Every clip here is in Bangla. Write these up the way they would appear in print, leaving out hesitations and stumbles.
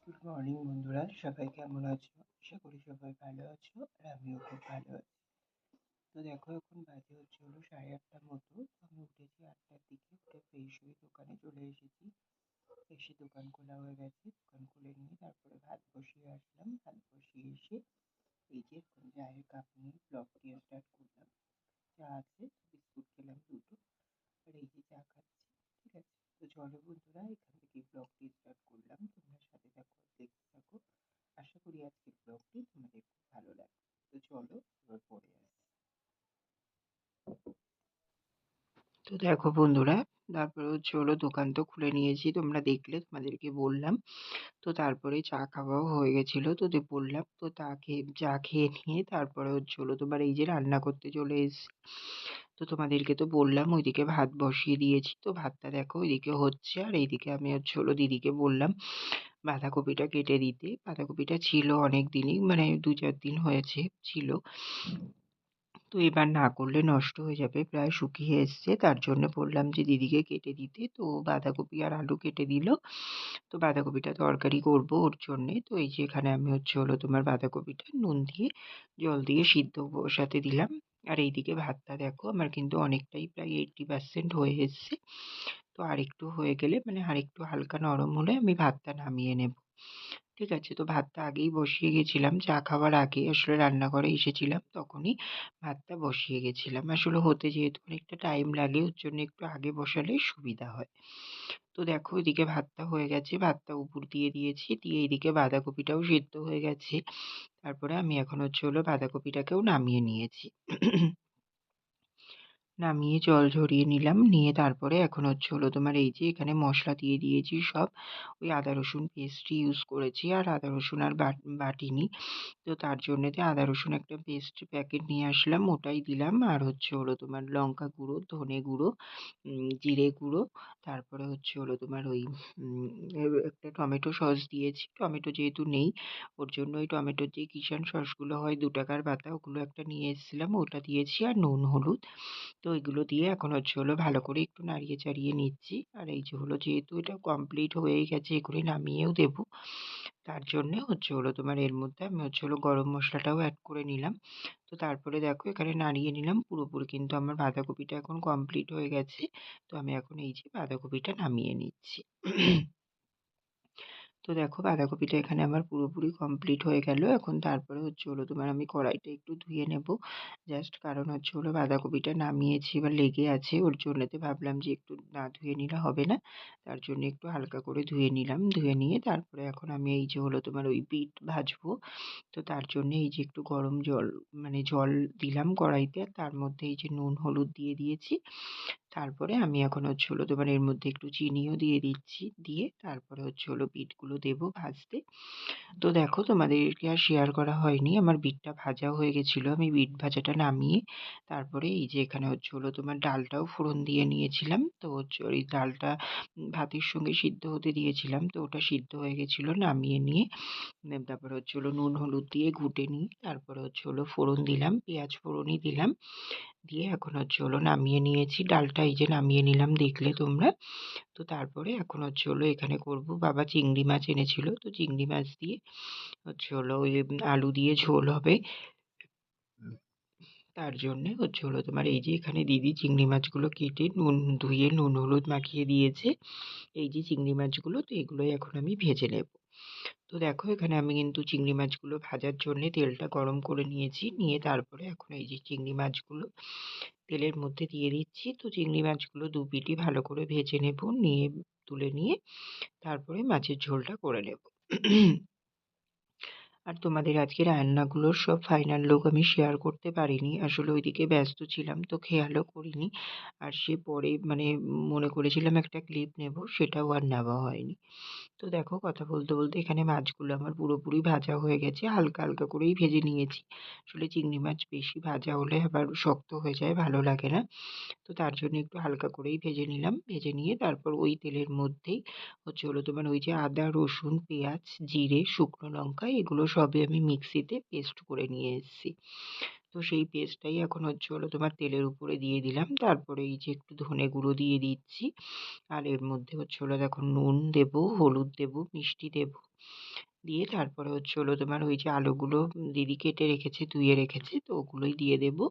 গুড মর্নিং বন্ধুরা, সবাই কেমন আছো? আশা করি সবাই ভালো আছো, আর আমিও খুব ভালো আছি। তো দেখো, এখন বাজে হলো 8:30টার মতো। আমি উঠেছি 8টার দিকে, উঠে ফ্রেশ হয়ে দোকানে চলে এসেছি। এসে দোকান খোলা হয়ে গেছে, দোকান খুলে নিয়ে তারপরে ভাত বসিয়ে আসলাম। ভাত বসিয়ে এসে এই যে এখন চায়ের কাপ নিয়ে ব্লগটি স্টার্ট করলাম। চা আছে, বিস্কুট খেলাম দুটো, আর এই যে চা খাচ্ছি। ঠিক আছে, তো চলো বন্ধুরা, এখান থেকে ব্লগটি স্টার্ট করলাম। তোমরা সাথে থাকো, দেখতে থাকো। আশা করি আজকের ব্লগটি তোমাদের খুব ভালো লাগবে। তো চলো এবার পরে আসি। তো দেখো বন্ধুরা, তারপরে দোকান তো খুলে নিয়েছি, তোমরা দেখলে, তোমাদেরকে বললাম। তো তারপরে চা খাওয়াও হয়ে গেছিল, তো বললাম, তো চা খেয়ে নিয়ে তারপরে তোমার এই যে রান্না করতে চলে এসেছি। তো তোমাদেরকে তো বললাম ওইদিকে ভাত বসিয়ে দিয়েছি, তো ভাতটা দেখো ওইদিকে হচ্ছে, আর এইদিকে আমি দিদিকে বললাম বাঁধাকপিটা কেটে দিতে। বাঁধাকপিটা ছিল অনেক দিনই, মানে 2-4 দিন হয়েছে ছিল। তো এবার না করলে নষ্ট হয়ে যাবে, প্রায় শুকিয়ে এসছে, তার জন্য বললাম যে দিদিকে কেটে দিতে। তো বাঁধাকপি আর আলু কেটে দিল। তো বাঁধাকপিটা তরকারি করব ওর জন্যে। তো এই যে এখানে আমি তোমার বাঁধাকপিটা নুন দিয়ে জল দিয়ে সিদ্ধ বসাতে দিলাম। আর এইদিকে ভাতটা দেখো আমার কিন্তু অনেকটাই, প্রায় 80% হয়ে এসছে। তো আরেকটু হয়ে গেলে, মানে আরেকটু হালকা নরম হলে আমি ভাতটা নামিয়ে নেব। ঠিক আছে, তো ভাতটা আগেই বসিয়ে গেছিলাম, চা খাওয়ার আগে আসলে রান্নাঘরে এসেছিলাম, তখনই ভাতটা বসিয়ে গেছিলাম। আসলে হতে যেহেতু অনেকটা টাইম লাগে, ওর জন্য একটু আগে বসালে সুবিধা হয়। তো দেখো এদিকে ভাতটা হয়ে গেছে, ভাতটা উপর দিয়ে দিয়েছি, দিয়ে এদিকে বাঁধাকপিটাও সেদ্ধ হয়ে গেছে। তারপরে আমি এখন বাঁধাকপিটাকেও নামিয়ে নিয়েছি। নামিয়ে জল ঝরিয়ে নিলাম, নিয়ে তারপরে এখন তোমার এই যে এখানে মশলা দিয়ে দিয়েছি সব। ওই আদা রসুন পেস্ট ইউজ করেছি, আর আদা রসুন আর বাটিনি। তো তার জন্যেতে আদা রসুন একটা পেস্ট প্যাকেট নিয়ে আসলাম, ওটাই দিলাম। আর তোমার লঙ্কা গুঁড়ো, ধনে গুঁড়ো, জিরে গুঁড়ো, তারপরে তোমার ওই একটা টমেটো সস দিয়েছি। টমেটো যেহেতু নেই, ওর জন্য ওই টমেটোর যে কিষান সসগুলো হয় 2 টাকার পাতা, ওগুলো একটা নিয়ে এসেছিলাম, ওটা দিয়েছি। আর নুন হলুদ, তো এগুলো দিয়ে এখন ভালো করে একটু নাড়িয়ে চাড়িয়ে নিচ্ছি। আর এই যে যেহেতু এটা কমপ্লিট হয়েই গেছে, এগুলি নামিয়েও দেবো, তার জন্যে তোমার এর মধ্যে আমি গরম মশলাটাও অ্যাড করে নিলাম। তো তারপরে দেখো এখানে নাড়িয়ে নিলাম পুরোপুরি, কিন্তু আমার বাঁধাকপিটা এখন কমপ্লিট হয়ে গেছে। তো আমি এখন এই যে বাঁধাকপিটা নামিয়ে নিচ্ছি। তো দেখো বাঁধাকপিটা এখানে আমার পুরোপুরি কমপ্লিট হয়ে গেল। এখন তারপরে তোমার আমি কড়াইটা একটু ধুয়ে নেব, জাস্ট কারণ বাঁধাকপিটা নামিয়েছি, এবার লেগে আছে, ওর জন্যতে ভাবলাম যে একটু না ধুয়ে নিলে হবে না, তার জন্য একটু হালকা করে ধুয়ে নিলাম। ধুয়ে নিয়ে তারপরে এখন আমি এই যে তোমার ওই বিট ভাজবো। তো তার জন্য এই যে একটু গরম জল, মানে জল দিলাম কড়াইতে, আর তার মধ্যে এই যে নুন হলুদ দিয়ে দিয়েছি। তারপরে আমি এখন তোমার এর মধ্যে একটু চিনিও দিয়ে দিচ্ছি, দিয়ে তারপরে বিটগুলো দেবো ভাজতে। তো দেখো তোমাদেরকে আর শেয়ার করা হয়নি, আমার বিটটা ভাজা হয়ে গেছিলো, আমি বিট ভাজাটা নামিয়ে তারপরে এই যে এখানে তোমার ডালটাও ফোড়ন দিয়ে নিয়েছিলাম। তো ওই ডালটা ভাতের সঙ্গে সিদ্ধ হতে দিয়েছিলাম, তো ওটা সিদ্ধ হয়ে গেছিলো, নামিয়ে নিয়ে তারপরে নুন হলুদ দিয়ে ঘুটে নিয়ে তারপরে ফোড়ন দিলাম, পেঁয়াজ ফোড়নই দিলাম, দিয়ে এখন নামিয়ে নিয়েছি। ডালটা এই যে নামিয়ে নিলাম, দেখলে তোমরা। তো তারপরে এখন এখানে করব, বাবা চিংড়ি মাছ এনেছিল, তো চিংড়ি মাছ দিয়ে ওই আলু দিয়ে ঝোল হবে। তার জন্যে তোমার এই যে এখানে দিদি চিংড়ি মাছগুলো কেটে ধুয়ে নুন হলুদ মাখিয়ে দিয়েছে, এই যে চিংড়ি মাছগুলো, তো এগুলোই এখন আমি ভেজে নেব। তো দেখো এখানে আমি কিন্তু চিংড়ি মাছগুলো ভাজার জন্যে তেলটা গরম করে নিয়েছি, নিয়ে তারপরে এখন এই যে চিংড়ি মাছগুলো তেলের মধ্যে দিয়ে দিচ্ছি। তো চিংড়ি মাছগুলো দু পিঠই ভালো করে ভেজে নেব, নিয়ে তুলে নিয়ে তারপরে মাছের ঝোলটা করে নেব। আর তোমাদের আজকে রান্নাগুলোর সব ফাইনাল লুক আমি শেয়ার করতে পারিনি, আসলে ওইদিকে ব্যস্ত ছিলাম, তো খেয়ালও করিনি। আর সে পরে মানে মনে করেছিলাম একটা ক্লিপ নেব, সেটাও আর নেওয়া হয়নি। তো দেখো কথা বলতে বলতে এখানে মাছগুলো আমার পুরোপুরি ভাজা হয়ে গেছে, হালকা হালকা করেই ভেজে নিয়েছি। আসলে চিংড়ি মাছ বেশি ভাজা হলে আবার শক্ত হয়ে যায়, ভালো লাগে না। তো তার জন্য একটু হালকা করেই ভেজে নিলাম, ভেজে নিয়ে তারপর ওই তেলের মধ্যেই তোমার ওই যে আদা রসুন পেঁয়াজ জিরে শুকনো লঙ্কা, এগুলো সবই আমি মিক্সিতে পেস্ট করে নিয়ে এসেছি। তো সেই পেস্টটাই এখন হচ্ছে হলো তোমার তেলের উপরে দিয়ে দিলাম। তারপরে এই যে একটু ধনে গুঁড়ো দিয়ে দিচ্ছি। আর এর মধ্যে হচ্ছে হলো দেখো নুন দেবো, হলুদ দেবো, মিষ্টি দেবো। দিয়ে তারপরে হচ্ছে হলো তোমার ওই যে আলুগুলো দিদি কেটে রেখেছে, ধুয়ে রেখেছে, তো ওগুলোই দিয়ে দেবো।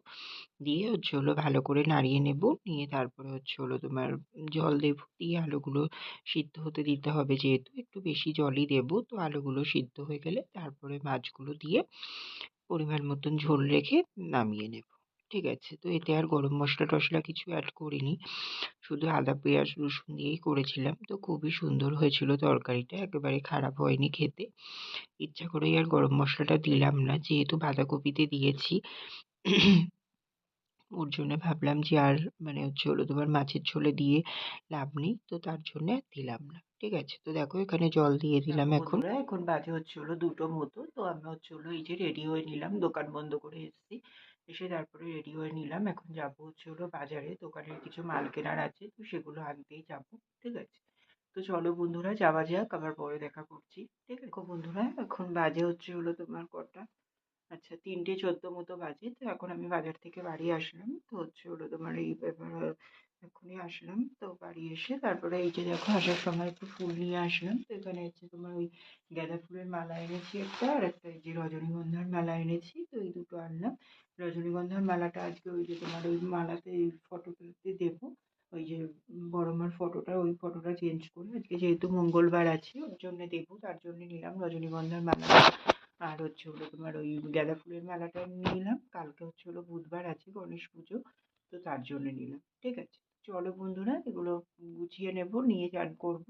দিয়ে হচ্ছে হলো ভালো করে নাড়িয়ে নেবো। নিয়ে তারপরে হচ্ছে হলো তোমার জল দেবো। দিয়ে আলুগুলো সিদ্ধ হতে দিতে হবে, যেহেতু একটু বেশি জলই দেবো। তো আলুগুলো সিদ্ধ হয়ে গেলে তারপরে মাছগুলো দিয়ে পরিমাণ মতন ঝোল রেখে নামিয়ে নেব। ঠিক আছে? তো এতে আর গরম মসলা টসলা কিছু অ্যাড করিনি। শুধু আদা, পেঁয়াজ, রসুন দিয়েই করেছিলাম। তো খুবই সুন্দর হয়েছিল তরকারিটা, একেবারে খারাপ হয়নি খেতে। ইচ্ছা করেই আর গরম মসলাটা দিলাম না, যেহেতু বাঁধাকপিতে দিয়েছি। ওর জন্য ভাবলাম যে আর মানে হচ্ছে হলো তোমার মাছের ঝোলে দিয়ে লাভ নেই। তো তার জন্যে আর দিলাম না। ঠিক আছে? তো দেখো এখানে জল দিয়ে দিলাম এখন। বন্ধুরা এখন বাজে হচ্ছে হলো 2টো মতো। তো আমি হচ্ছে হলো এই যে রেডি হয়ে নিলাম। দোকান বন্ধ করে এসেছি। এসে তারপরে রেডি হয়ে নিলাম। এখন যাবো হচ্ছে হলো বাজারে। দোকানের কিছু মাল কেনার আছে। তো সেগুলো আনতেই যাবো। ঠিক আছে? তো চলো বন্ধুরা যাওয়া যাক। আবার পরে দেখা করছি। ঠিক আছে? দেখো বন্ধুরা এখন বাজে হচ্ছে হলো তোমার কটা? আচ্ছা 3:14 মতো বাজে। তো এখন আমি বাজার থেকে বাড়ি আসলাম। তো হচ্ছে হলো তোমার এই এক্ষুনি আসলাম। তো বাড়ি এসে তারপরে এই যে দেখো আসার সময় একটু ফুল নিয়ে আসলাম। তো এখানে হচ্ছে তোমার ওই গাঁদা ফুলের মালা এনেছি একটা, আর একটা এই যে রজনীগন্ধার মালা এনেছি। তো এই দুটো আনলাম। রজনীগন্ধার মালাটা আজকে ওই যে তোমার ওই মালাতে ফটোতে দেবো। ওই যে বড় মার ফটোটা, ওই ফটোটা চেঞ্জ করে আজকে যেহেতু মঙ্গলবার আছে ওর জন্য দেবো, তার জন্য নিলাম রজনীগন্ধার মালাটা। আর হচ্ছে হলো তোমার ওই গাঁদা ফুলের মালাটা নিলাম। কালকে হচ্ছে হলো বুধবার আছে, গণেশ পুজো। তো তার জন্য নিলাম। ঠিক আছে? চলো বন্ধুরা এগুলো গুছিয়ে নেব, নিয়ে চান করব।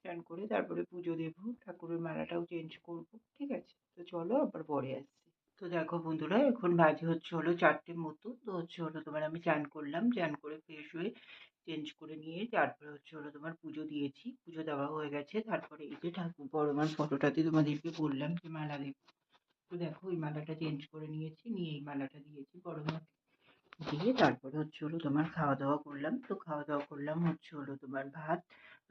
চান করে তারপরে পুজো দেব, ঠাকুরের মালাটাও চেঞ্জ করব। ঠিক আছে? তো চলো আবার পরে আসছি। তো দেখো বন্ধুরা এখন বাজে হচ্ছে হলো 4টে মতো। তো হচ্ছে হলো তোমার আমি চান করলাম, চান করে ফ্রেশ হয়ে চেঞ্জ করে নিয়ে তারপরে হচ্ছে হলো তোমার পুজো দিয়েছি। পুজো দেওয়া হয়ে গেছে। তারপরে এই যে ঠাকুর বড় মার ফটোটাতে তোমাদেরকে বললাম যে মালা দেব। তো দেখো ওই মালাটা চেঞ্জ করে নিয়েছি, নিয়ে এই মালাটা দিয়েছি বড় মাকে। দিয়ে তারপরে হচ্ছে হলো তোমার খাওয়া দাওয়া করলাম। তো খাওয়া দাওয়া করলাম হচ্ছে হলো তোমার ভাত,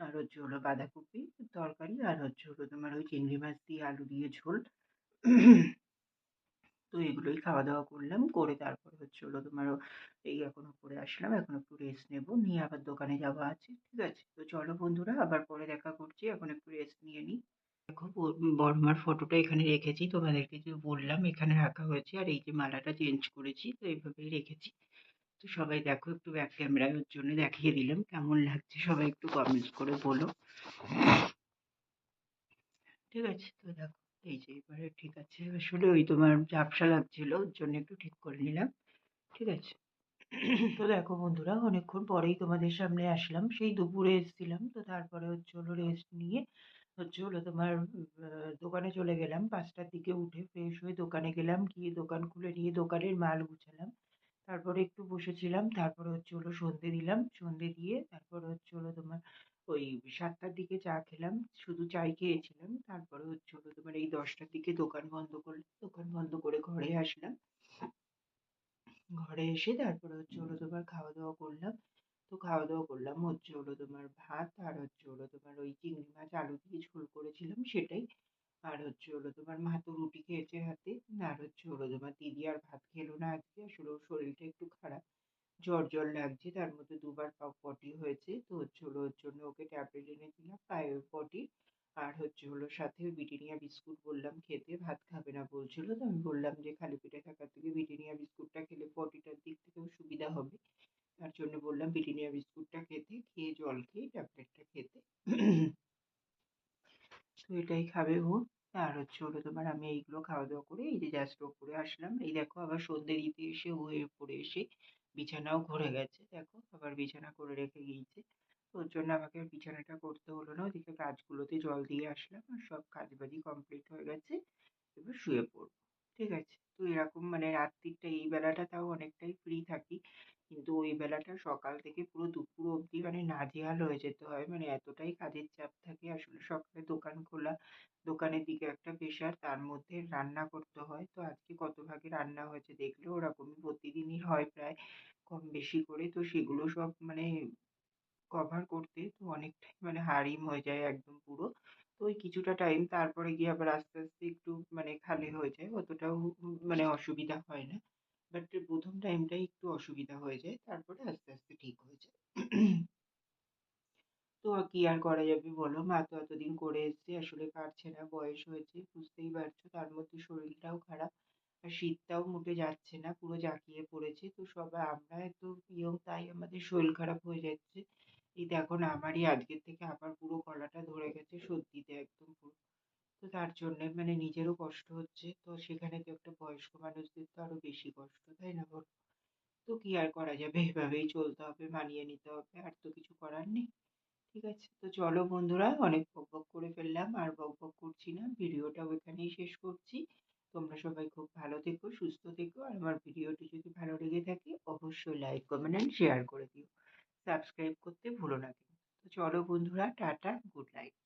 আর হচ্ছে হলো বাঁধাকপি তরকারি, আর হচ্ছে হলো তোমার ওই চিংড়ি মাছ দিয়ে আলু দিয়ে ঝোল। তো এগুলোই খাওয়া দাওয়া করলাম। করে তারপরে হচ্ছে হলো তোমার এই এখন উপরে আসলাম। এখন একটু রেস্ট নেব, নিয়ে আবার দোকানে যাওয়া আছে। ঠিক আছে? তো চলো বন্ধুরা আবার পরে দেখা করছি। এখন একটু রেস্ট নিয়ে নিই। দেখো বড়মার ফটোটা এখানে রেখেছি, তোমাদেরকে যে বললাম এখানে রাখা হয়েছে। আর এই যে মালাটা চেঞ্জ করেছি, তো এইভাবেই রেখেছি। তো সবাই দেখো একটু ব্যাক ক্যামেরায় ওর জন্য দেখিয়ে দিলাম কেমন লাগছে, সবাই একটু কমেন্টস করে বলো। ঠিক আছে? তো দেখো এই যে এবারে ঠিক আছে। আসলে ওই তোমার ঝাপসা লাগছিল, ওর জন্য একটু ঠিক করে নিলাম। ঠিক আছে? তো দেখো বন্ধুরা অনেকক্ষণ পরেই তোমাদের সামনে আসলাম। সেই দুপুরে এসেছিলাম। তো তারপরে হচ্ছে হলো রেস্ট নিয়ে হচ্ছে হলো তোমার দোকানে চলে গেলাম। 5টার দিকে উঠে ফ্রেশ হয়ে দোকানে গেলাম। গিয়ে দোকান খুলে নিয়ে দোকানের মাল গুছালাম। তারপরে একটু বসেছিলাম। তারপরে হচ্ছে হলো সন্ধে দিলাম। সন্ধে দিয়ে তারপরে হচ্ছে হলো তোমার ওই 7টার দিকে চা খেলাম। শুধু চাই খেয়েছিলাম। তারপরে হচ্ছে হলো তোমার এই 10টার দিকে দোকান বন্ধ করলাম। দোকান বন্ধ করে ঘরে আসলাম। ঘরে এসে তারপরে হচ্ছে হলো তোমার খাওয়া দাওয়া করলাম। তো খাওয়া দাওয়া করলাম হচ্ছে হলো তোমার ভাত, আর হচ্ছে হলো তোমার ওই চিংড়ি মাছ আলু দিয়ে ঝোল করেছিলাম সেটাই। আর হচ্ছে হলো তোমার মা তো রুটি খেয়েছে হাতে। আর হচ্ছে হলো তোমার দিদি আর ভাত খেলো না আজকে। আসলে ওর শরীরটা একটু খারাপ, জ্বর জ্বর লাগছে। তার মধ্যে দুবার পটি হয়েছে। তো হচ্ছে হলো ওর জন্য ওকে ট্যাবলেট এনে দিলাম পটি। আর হচ্ছে হলো সাথে ব্রিটানিয়া বিস্কুট বললাম খেতে, ভাত খাবে না বলছিল। তো আমি বললাম যে খালি পেটে থাকার থেকে ব্রিটানিয়া বিস্কুটটা খেলে পটিটার দিক থেকেও সুবিধা হবে। তার জন্য বললাম ব্রিটানিয়া বিস্কুটটা খেতে, খেয়ে জল খেয়ে ট্যাবলেটটা খেতে। তো এটাই খাবে ও। আর হচ্ছে হলো তোমার আমি এইগুলো খাওয়া দাওয়া করে এই যে জাস্ট ওপরে আসলাম। এই দেখো আবার সন্ধ্যে দিতে এসে ও উপরে এসে বিছানাও ঘুরে গেছে। দেখো আবার বিছানা করে রেখে গিয়েছে। তো ওর জন্য আমাকে আর বিছানাটা করতে হলো না। ওদিকে গাছগুলোতে জল দিয়ে আসলাম। আর সব কাজবাজি কমপ্লিট হয়ে গেছে। এবার শুয়ে পড়বো। ঠিক আছে? তো এরকম মানে রাত্রিরটা এই বেলাটা তাও অনেকটাই ফ্রি থাকি। কিন্তু ওই বেলাটা সকাল থেকে পুরো দুপুর অবধি মানে নাজেহাল হয়ে যেতে হয়। মানে এতটাই কাজের চাপ থাকে। আসলে সকালে দোকান খোলা, দোকানের দিকে একটা প্রেশার, তার মধ্যে রান্না করতে হয়। তো আজকে কত ভাগে রান্না হয়েছে দেখলে ওরকমই প্রতিদিনই হয় প্রায় কম বেশি করে। তো সেগুলো সব মানে কভার করতে তো অনেকটাই মানে হারিম হয়ে যায় একদম পুরো। তো ওই কিছুটা টাইম তারপরে গিয়ে আবার আস্তে আস্তে একটু মানে খালি হয়ে যায়। অতটাও মানে অসুবিধা হয় না। বাট ১ম টাইমটাই একটু অসুবিধা হয়ে যায়। তারপরে আস্তে, আস্তে ঠিক হয়ে যায়। তো কি আর করা যাবে বলো? মা তো এতদিন করে এসছে, আসলে পারছে না, বয়স হয়েছে বুঝতেই পারছো। তার মধ্যে শরীরটাও খারাপ। আর শীতটাও মোটে যাচ্ছে না, পুরো জাঁকিয়ে পড়েছে। তো সবাই আমরা এত ইয়ং তাই আমাদের শরীর খারাপ হয়ে যাচ্ছে। এই দেখো না আমারই আজকের থেকে আবার পুরো গলাটা ধরে গেছে সর্দিতে একদম পুরো। তো তার জন্যে মানে নিজেরও কষ্ট হচ্ছে। তো সেখানে তো একটা বয়স্ক মানুষদের তো আরো বেশি কষ্ট, তাই না বলো? তো কি আর করা যাবে? এভাবেই চলতে হবে, মানিয়ে নিতে হবে। আর তো কিছু করার নেই। ঠিক আছে? তো চলো বন্ধুরা, অনেক বকবক করে ফেললাম। আর বকবক করছি না। ভিডিওটাও এখানেই শেষ করছি। তোমরা সবাই খুব ভালো থেকো, সুস্থ থেকো। আর আমার ভিডিওটি যদি ভালো লেগে থাকে অবশ্যই লাইক, কমেন্ট অ্যান্ড শেয়ার করে দিও। সাবস্ক্রাইব করতে ভুলো না কিন্তু। তো চলো বন্ধুরা, টাটা, গুড নাইট।